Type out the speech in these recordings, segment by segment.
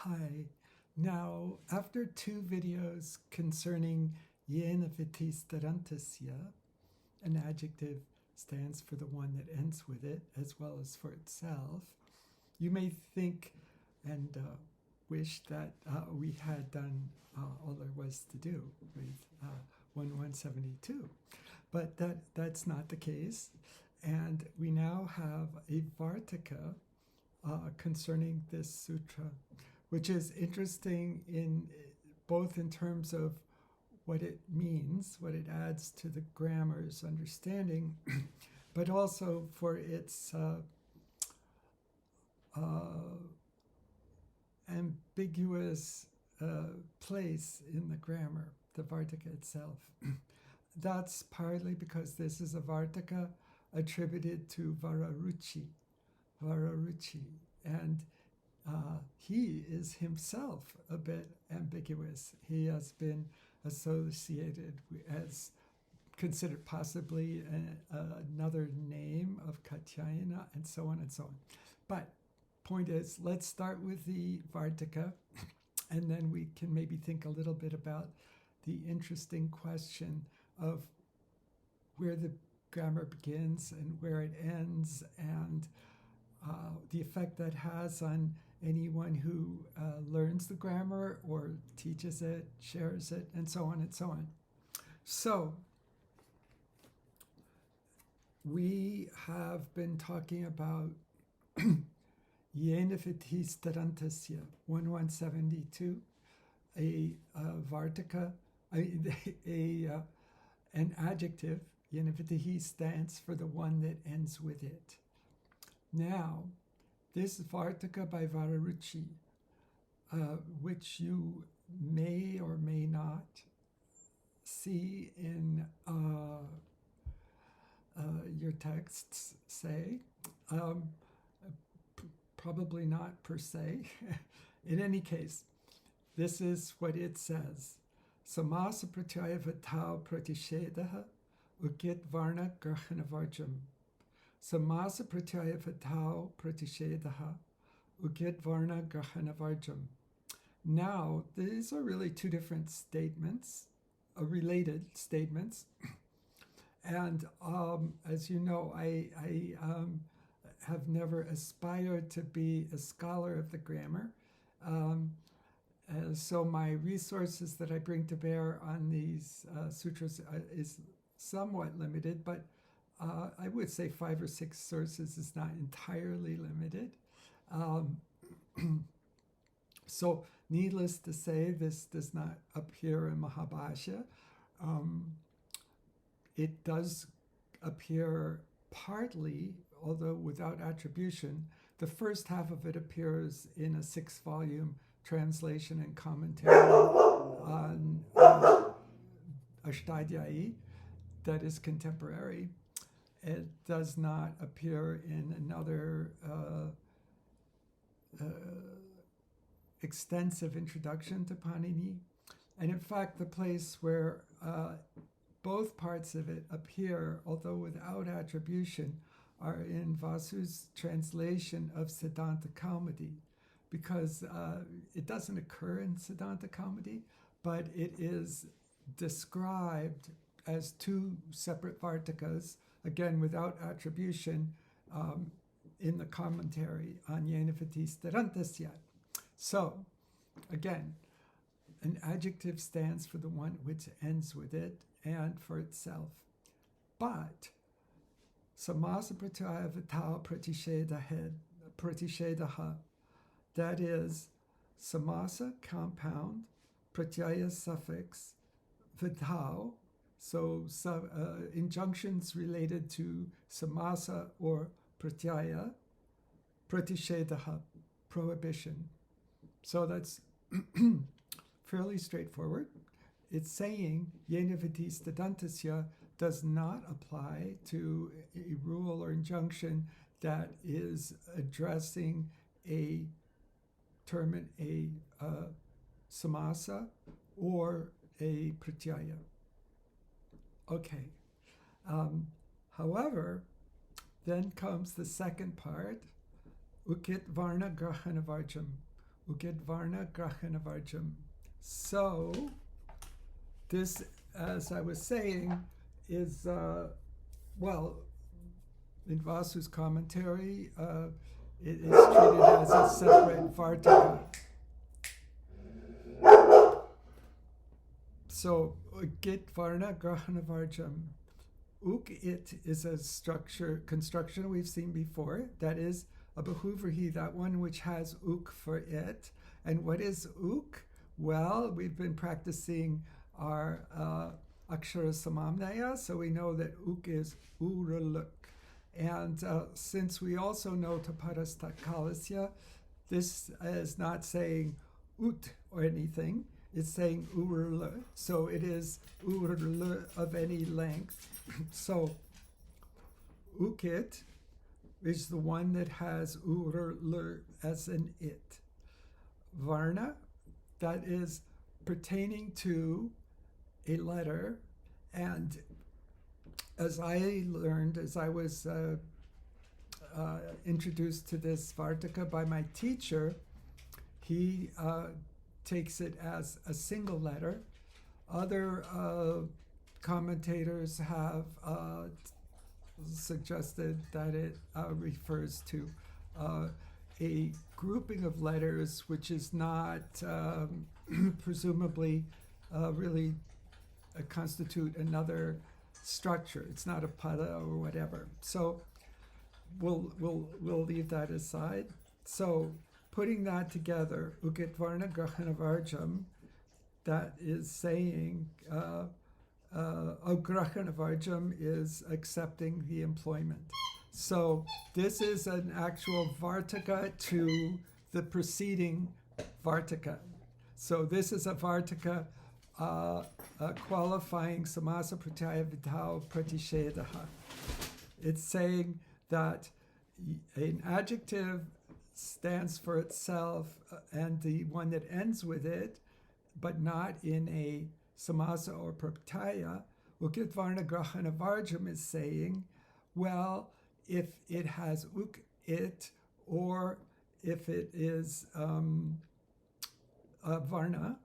Hi. Now, after two videos concerning yena vitistarantasya, an adjective stands for the one that ends with it, as well as for itself, you may think and wish that we had done all there was to do with 1172. But that's not the case. And we now have a Vartika concerning this sutra, which is interesting both in terms of what it means, what it adds to the grammar's understanding, but also for its ambiguous place in the grammar, the Vartika itself. That's partly because this is a Vartika attributed to Vararuchi, and he is himself a bit ambiguous. He has been associated as considered possibly another name of Katyayana, and so on and so on. But point is, let's start with the Vartika, and then we can maybe think a little bit about the interesting question of where the grammar begins and where it ends, and the effect that has on anyone who learns the grammar or teaches it, shares it, and so on and so on. So, we have been talking about yena vitistarantasya, 1172, a Vartika, an adjective. Yena vitihi stands for the one that ends with it. Now, this Vartika by Vararuchi, which you may or may not see in your texts, say, probably not per se. In any case, this is what it says. Samasa pratyaya vatau pratishedaha ugit varna grahanavarjam. Samasa pratyaya vatau pratishedaha ugit varna grahanavarjam. Now, these are really two different statements, related statements. And as you know, I have never aspired to be a scholar of the grammar. So my resources that I bring to bear on these sutras is somewhat limited, but I would say 5 or 6 sources is not entirely limited. So needless to say, this does not appear in Mahabhashya. It does appear partly, although without attribution. The first half of it appears in a 6-volume translation and commentary on Ashtadhyayi that is contemporary. It does not appear in another extensive introduction to Panini. And in fact, the place where both parts of it appear, although without attribution, are in Vasu's translation of Siddhanta Kaumudi, because it doesn't occur in Siddhanta Kaumudi, but it is described as 2 separate Vartikas, again without attribution, in the commentary on yena vitistarantasya. So, again, an adjective stands for the one which ends with it and for itself. But samasa pratyaya vatau pratishedaha, that is, samasa compound, pratyaya suffix, vatau, so injunctions related to samasa or pratyaya, pratishedaha, prohibition. So that's fairly straightforward. It's saying yena vitistarantasya does not apply to a rule or injunction that is addressing a term, a samasa or a pratyaya. Okay. However, then comes the second part, ukit varna grahanavarjam, Ugit varna grahana varjam. So, this, as I was saying, is, well, in Vasu's commentary, it is treated as a separate vartika. So, Ugit varna grahana varjam. Uk-it is a construction we've seen before. That is a bahuvrihi, that one which has uk for it. And what is uk? Well, we've been practicing our akshara samamnaya, so we know that uk is uraluk. And since we also know taparastat kalasya, this is not saying ut or anything. It's saying urla, so it is urla of any length. So ukit is the one that has urla as an it. Varna, that is pertaining to a letter. And as I learned, as I was introduced to this vartika by my teacher, he takes it as a single letter. Other commentators have suggested that it refers to a grouping of letters which is not presumably really constitute another structure. It's not a pada or whatever. So we'll leave that aside. So putting that together, Ugit varna grahana varjam, that is saying, grahana varjam is accepting the employment. So this is an actual vartika to the preceding vartika. So this is a vartika qualifying samasa pratyaya vidhau pratishedaha. It's saying that an adjective stands for itself and the one that ends with it, but not in a samasa or pratyaya. Ugit varna grahana varjam is saying, well, if it has uk it, or if it is a varna,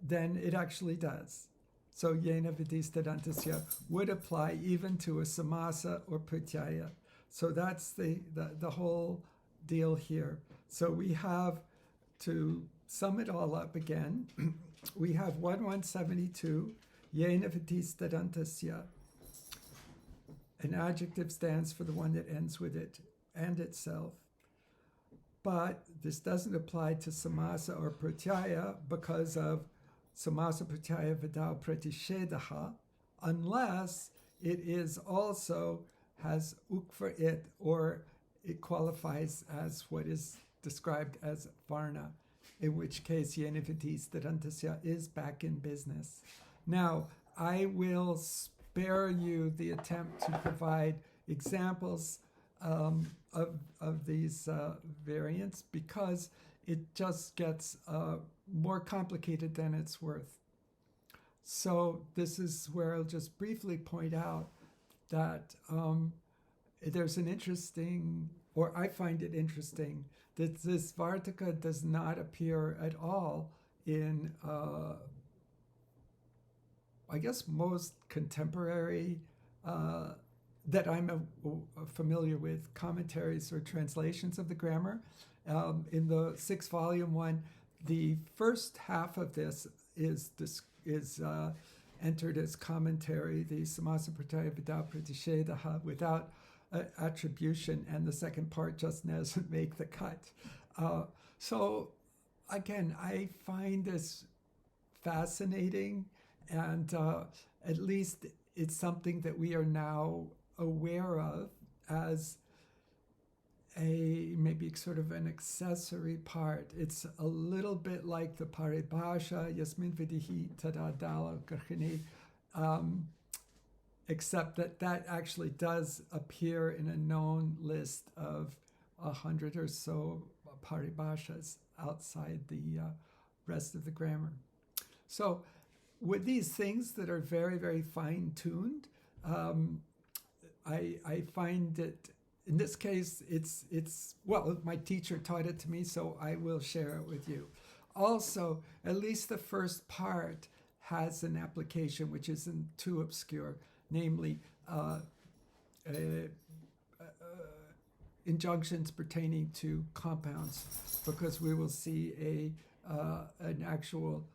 then it actually does. So yena vidisthadantasya would apply even to a samasa or pratyaya. So that's the whole deal here. So we have, to sum it all up again, we have 1172, yena vidisthadantasya. An adjective stands for the one that ends with it and itself. But this doesn't apply to samasa or pratyaya because of samasa pratyaya vidau pratishedaha, unless it is also has uk for it, or it qualifies as what is described as varna, in which case yenivitis tadantasya is back in business. Now, I will spare you the attempt to provide examples of these variants, because it just gets more complicated than it's worth. So this is where I'll just briefly point out that there's an interesting, or I find it interesting, that this vartika does not appear at all in, I guess, most contemporary that I'm familiar with commentaries or translations of the grammar. In the 6-volume one, the first half of this is entered as commentary, the samasa pratyaya vidau pratishedaha, without attribution, and the second part just doesn't make the cut. So again, I find this fascinating, and at least it's something that we are now aware of as a maybe sort of an accessory part. It's a little bit like the paribhasha, yasmin vidihi tadadala garhini, except that actually does appear in a known list of 100 or so paribhashas outside the rest of the grammar. So with these things that are very, very fine-tuned, I find it in this case, it's well, my teacher taught it to me, so I will share it with you. Also, at least the first part has an application which isn't too obscure, namely injunctions pertaining to compounds, because we will see an actual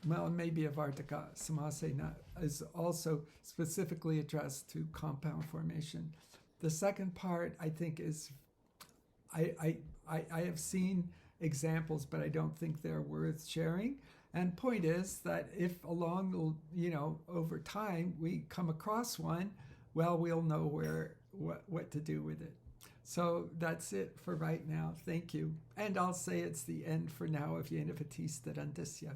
well, maybe a vartika samasena is also specifically addressed to compound formation. The second part, I think, is I have seen examples, but I don't think they're worth sharing. And point is that if along, over time we come across one, well, we'll know what to do with it. So that's it for right now. Thank you. And I'll say it's the end for now of Yena Vatista Randisya.